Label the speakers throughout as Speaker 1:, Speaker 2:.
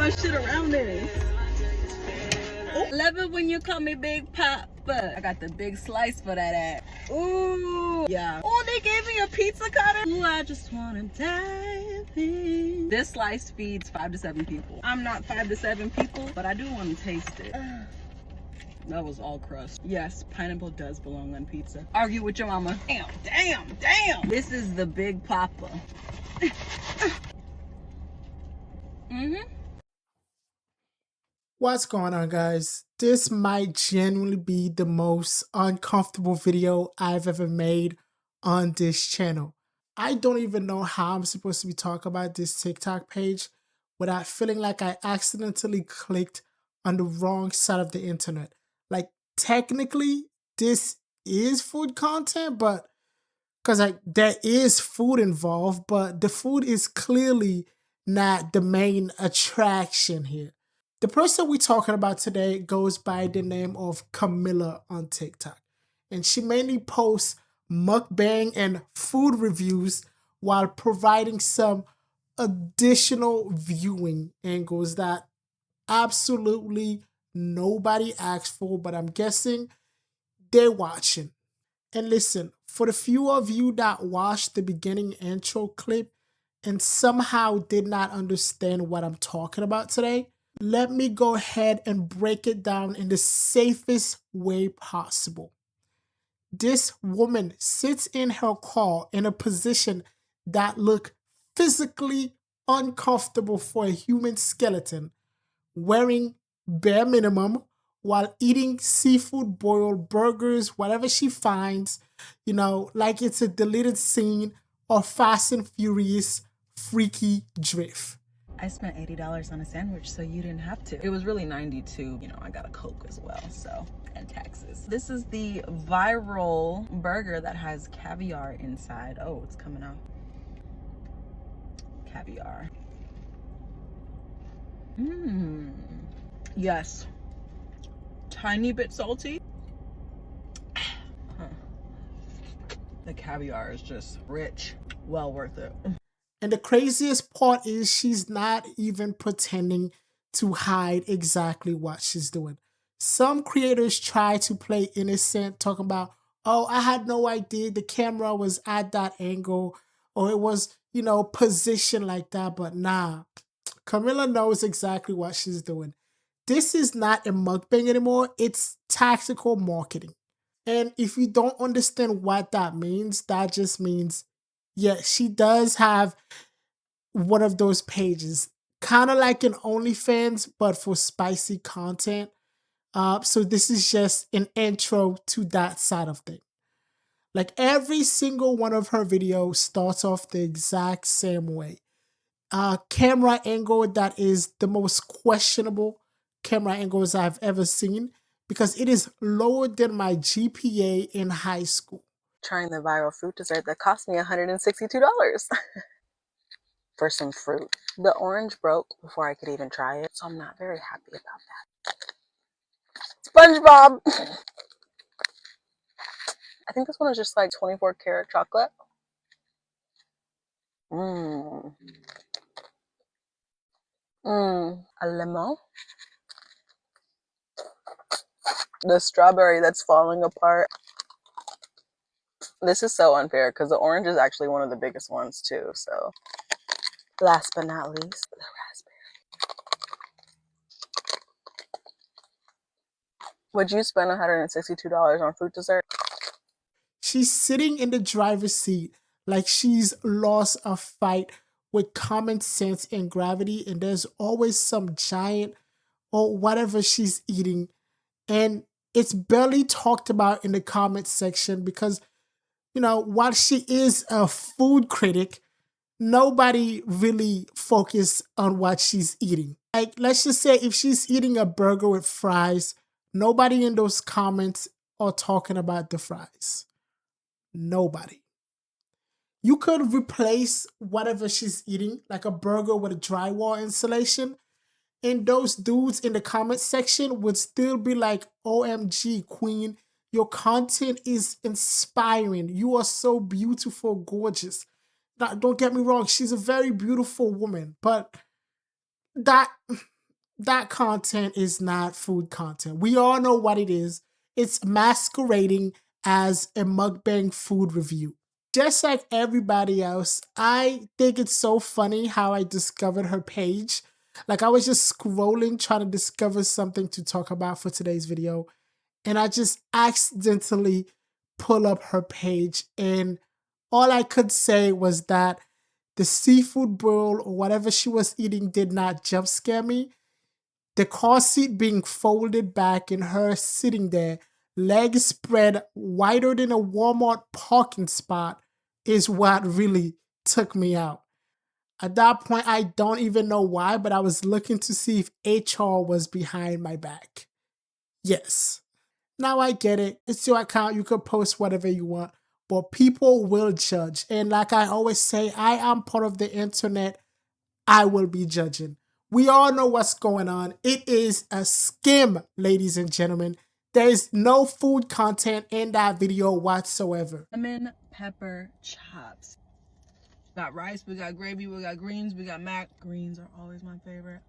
Speaker 1: much shit around this. Ooh. Love it when you call me Big Papa. I got the big slice for that ass. Ooh, yeah. Oh, they gave me a pizza cutter. Ooh, I just wanna dive in. This slice feeds 5 to 7 people. I'm not 5 to 7 people, but I do want to taste it. That was all crust. Yes, pineapple does belong on pizza. Argue with your mama. Damn, damn, damn. This is the Big Papa.
Speaker 2: What's going on, guys? This might genuinely be the most uncomfortable video I've ever made on this channel. I don't even know how I'm supposed to be talking about this TikTok page without feeling like I accidentally clicked on the wrong side of the internet. Like, technically, this is food content, but because there is food involved, but the food is clearly not the main attraction here. The person we're talking about today goes by the name of Camilla on TikTok, and she mainly posts mukbang and food reviews while providing some additional viewing angles that absolutely nobody asked for, but I'm guessing they're watching. And listen, for the few of you that watched the beginning intro clip and somehow did not understand what I'm talking about today, let me go ahead and break it down in the safest way possible. This woman sits in her car in a position that looks physically uncomfortable for a human skeleton, wearing bare minimum while eating seafood boiled burgers, whatever she finds, like it's a deleted scene of Fast and Furious freaky drift.
Speaker 1: I spent $80 on a sandwich, so you didn't have to. It was really $92. I got a Coke as well, so, and taxes. This is the viral burger that has caviar inside. Oh, it's coming out. Caviar. Yes. Tiny bit salty. The caviar is just rich. Well worth it.
Speaker 2: And the craziest part is she's not even pretending to hide exactly what she's doing. Some creators try to play innocent, talking about, oh, I had no idea the camera was at that angle, or it was, positioned like that. But nah, Camilla knows exactly what she's doing. This is not a mukbang anymore. It's tactical marketing. And if you don't understand what that means, that just means, yeah, she does have one of those pages, kind of like an OnlyFans, but for spicy content. So this is just an intro to that side of things. Like every single one of her videos starts off the exact same way. Camera angle that is the most questionable camera angles I've ever seen, because it is lower than my GPA in high school.
Speaker 1: Trying the viral fruit dessert that cost me $162 for some fruit. The orange broke before I could even try it, so I'm not very happy about that. SpongeBob! I think this one is just like 24 karat chocolate. A lemon. The strawberry that's falling apart. This is so unfair because the orange is actually one of the biggest ones too. So last but not least, the raspberry. Would you spend $162 on fruit dessert?
Speaker 2: She's sitting in the driver's seat like she's lost a fight with common sense and gravity, and there's always some giant or whatever she's eating, and it's barely talked about in the comment section because, while she is a food critic, nobody really focused on what she's eating. Like, let's just say if she's eating a burger with fries, nobody in those comments are talking about the fries. Nobody. You could replace whatever she's eating, like a burger with a drywall insulation, and those dudes in the comment section would still be like, OMG, queen, your content is inspiring. You are so beautiful, gorgeous. Now, don't get me wrong, she's a very beautiful woman, but that that content is not food content. We all know what it is. It's masquerading as a mukbang food review. Just like everybody else, I think it's so funny how I discovered her page. Like I was just scrolling trying to discover something to talk about for today's video, and I just accidentally pull up her page, and all I could say was that the seafood bowl or whatever she was eating did not jump scare me. The car seat being folded back and her sitting there, legs spread wider than a Walmart parking spot, is what really took me out. At that point, I don't even know why, but I was looking to see if HR was behind my back. Yes. Now I get it. It's your account. You can post whatever you want, but people will judge. And like I always say, I am part of the internet. I will be judging. We all know what's going on. It is a scam, ladies and gentlemen. There is no food content in that video whatsoever.
Speaker 1: Lemon pepper chops. We got rice, we got gravy, we got greens, we got mac. Greens are always my favorite.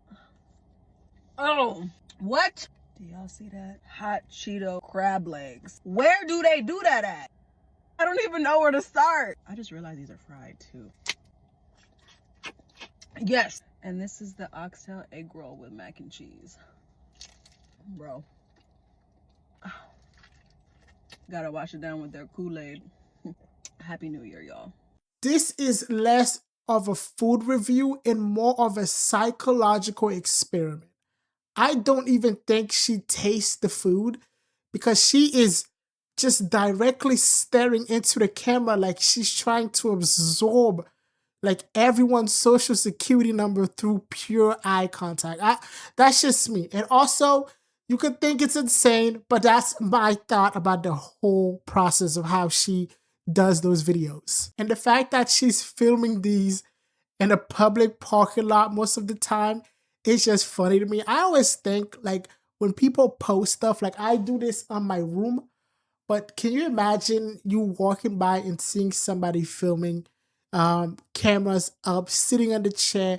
Speaker 1: Oh, what? Do y'all see that? Hot Cheeto crab legs. Where do they do that at? I don't even know where to start. I just realized these are fried too. Yes. And this is the oxtail egg roll with mac and cheese. Bro. Gotta wash it down with their Kool-Aid. Happy New Year, y'all.
Speaker 2: This is less of a food review and more of a psychological experiment. I don't even think she tastes the food because she is just directly staring into the camera like she's trying to absorb like everyone's social security number through pure eye contact. That's just me. And also, you could think it's insane, but that's my thought about the whole process of how she does those videos. And the fact that she's filming these in a public parking lot most of the time, it's just funny to me. I always think like when people post stuff, like I do this on my room, but can you imagine you walking by and seeing somebody filming, cameras up, sitting on the chair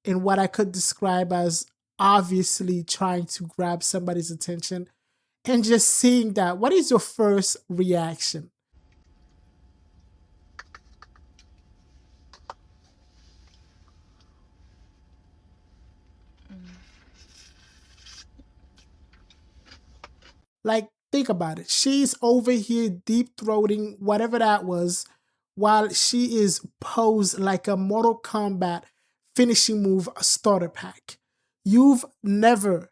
Speaker 2: in what I could describe as obviously trying to grab somebody's attention, and just seeing that? What is your first reaction? Like, think about it. She's over here deep throating whatever that was while she is posed like a Mortal Kombat finishing move starter pack. You've never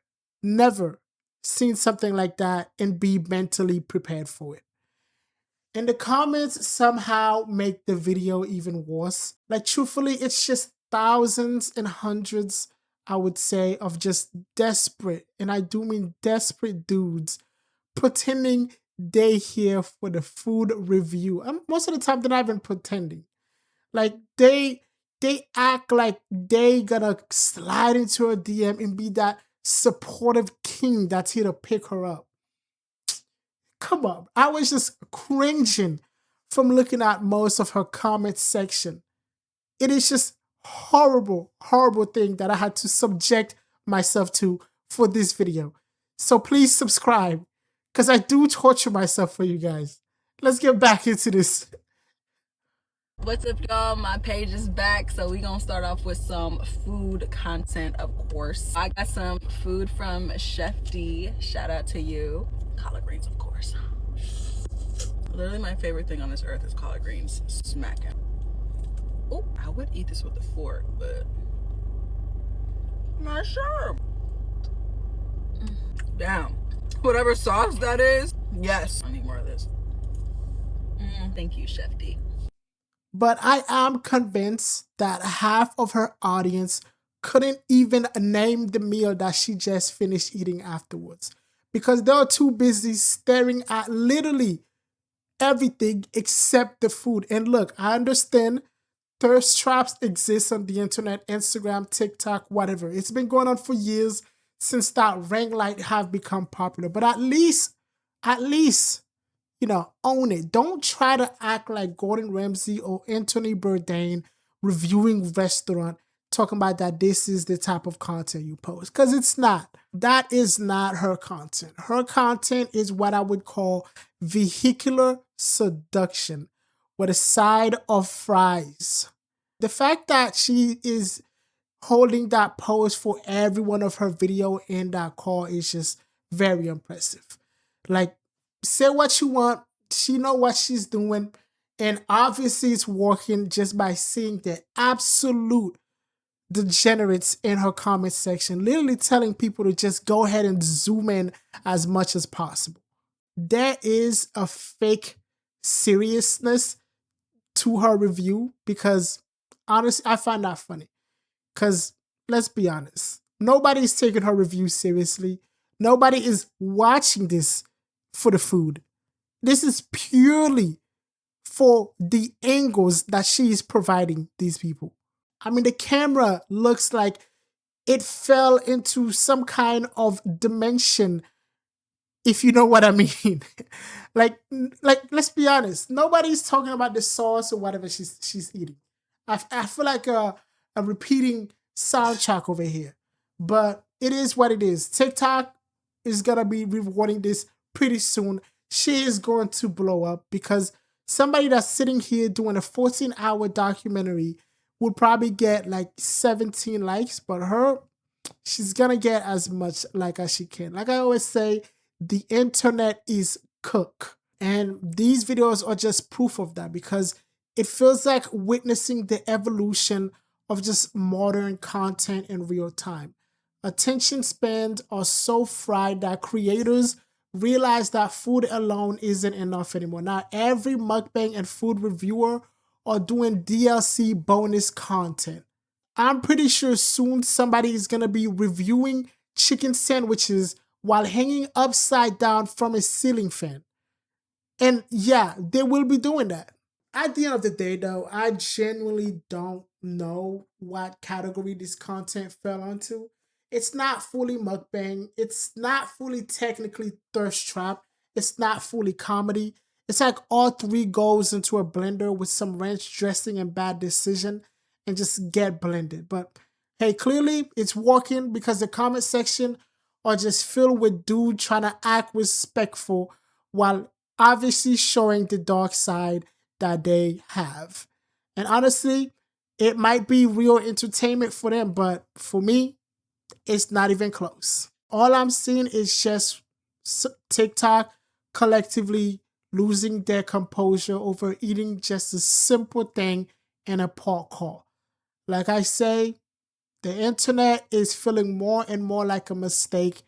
Speaker 2: seen something like that and be mentally prepared for it. And the comments somehow make the video even worse. Like, truthfully, it's just thousands and hundreds, I would say, of just desperate, and I do mean desperate dudes pretending they here for the food review. Most of the time, they're not even pretending. Like, they act like they gonna slide into a DM and be that supportive king that's here to pick her up. Come on. I was just cringing from looking at most of her comment section. It is just horrible, horrible thing that I had to subject myself to for this video. So please subscribe, because I do torture myself for you guys. Let's get back into this.
Speaker 1: What's up, y'all? My page is back, so we gonna start off with some food content, of course. I got some food from Chef D. Shout out to you. Collard greens, of course. Literally my favorite thing on this earth is collard greens. Smacking. Oh, I would eat this with a fork, but I'm not sure. Damn. Whatever sauce that is, yes. I need more of this. Thank you, Chef D.
Speaker 2: But I am convinced that half of her audience couldn't even name the meal that she just finished eating afterwards, because they were too busy staring at literally everything except the food. And look, I understand thirst traps exist on the internet, Instagram, TikTok, whatever. It's been going on for years since that ring light have become popular. But at least, you know, own it. Don't try to act like Gordon Ramsay or Anthony Bourdain reviewing restaurant. talking about that this is the type of content you post, because it's not. That is not her content. Her content is what I would call vehicular seduction with a side of fries. The fact that she is holding that pose for every one of her video in that call is just very impressive. Like, say what you want. She know what she's doing. And obviously it's working just by seeing the absolute degenerates in her comment section, literally telling people to just go ahead and zoom in as much as possible. There is a fake seriousness to her review because honestly, I find that funny. Because let's be honest, nobody's taking her review seriously. Nobody is watching this for the food. This is purely for the angles that she is providing these people. I mean, the camera looks like it fell into some kind of dimension, if you know what I mean. like, let's be honest. Nobody's talking about the sauce or whatever she's eating. I feel like a repeating soundtrack over here. But it is what it is. TikTok is going to be rewarding this pretty soon. She is going to blow up because somebody that's sitting here doing a 14-hour documentary would probably get like 17 likes, but her, she's gonna get as much like as she can. Like I always say, the internet is cooked. And these videos are just proof of that because it feels like witnessing the evolution of just modern content in real time. Attention spans are so fried that creators realize that food alone isn't enough anymore. Now, every mukbang and food reviewer are doing DLC bonus content. I'm pretty sure soon somebody is going to be reviewing chicken sandwiches while hanging upside down from a ceiling fan. And yeah, they will be doing that. At the end of the day, though, I genuinely don't know what category this content fell onto. It's not fully mukbang. It's not fully technically thirst trap. It's not fully comedy. It's like all three goes into a blender with some ranch dressing and bad decision and just get blended. But hey, clearly it's working because the comment section are just filled with dude trying to act respectful while obviously showing the dark side that they have. And honestly, it might be real entertainment for them, but for me, it's not even close. All I'm seeing is just TikTok collectively losing their composure over eating just a simple thing in a pork call. Like I say, the internet is feeling more and more like a mistake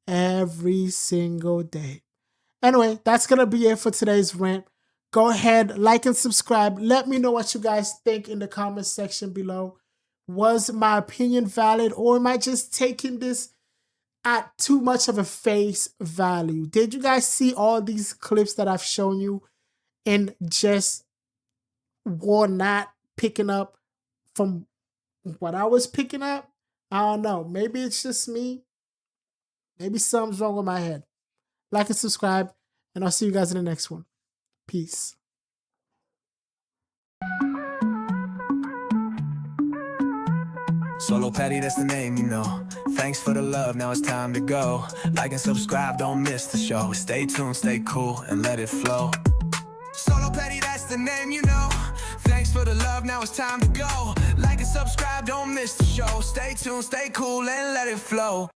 Speaker 2: every single day. Anyway, that's going to be it for today's rant. Go ahead, like and subscribe. Let me know what you guys think in the comment section below. Was my opinion valid, or am I just taking this at too much of a face value? Did you guys see all these clips that I've shown you and just were not picking up from what I was picking up? I don't know. Maybe it's just me. Maybe something's wrong with my head. Like and subscribe, and I'll see you guys in the next one. Peace.
Speaker 3: SoloPatty, that's the name, you know. Thanks for the love, now it's time to go. Like and subscribe, don't miss the show. Stay tuned, stay cool, and let it flow. SoloPatty, that's the name, you know. Thanks for the love, now it's time to go. Like and subscribe, don't miss the show. Stay tuned, stay cool, and let it flow.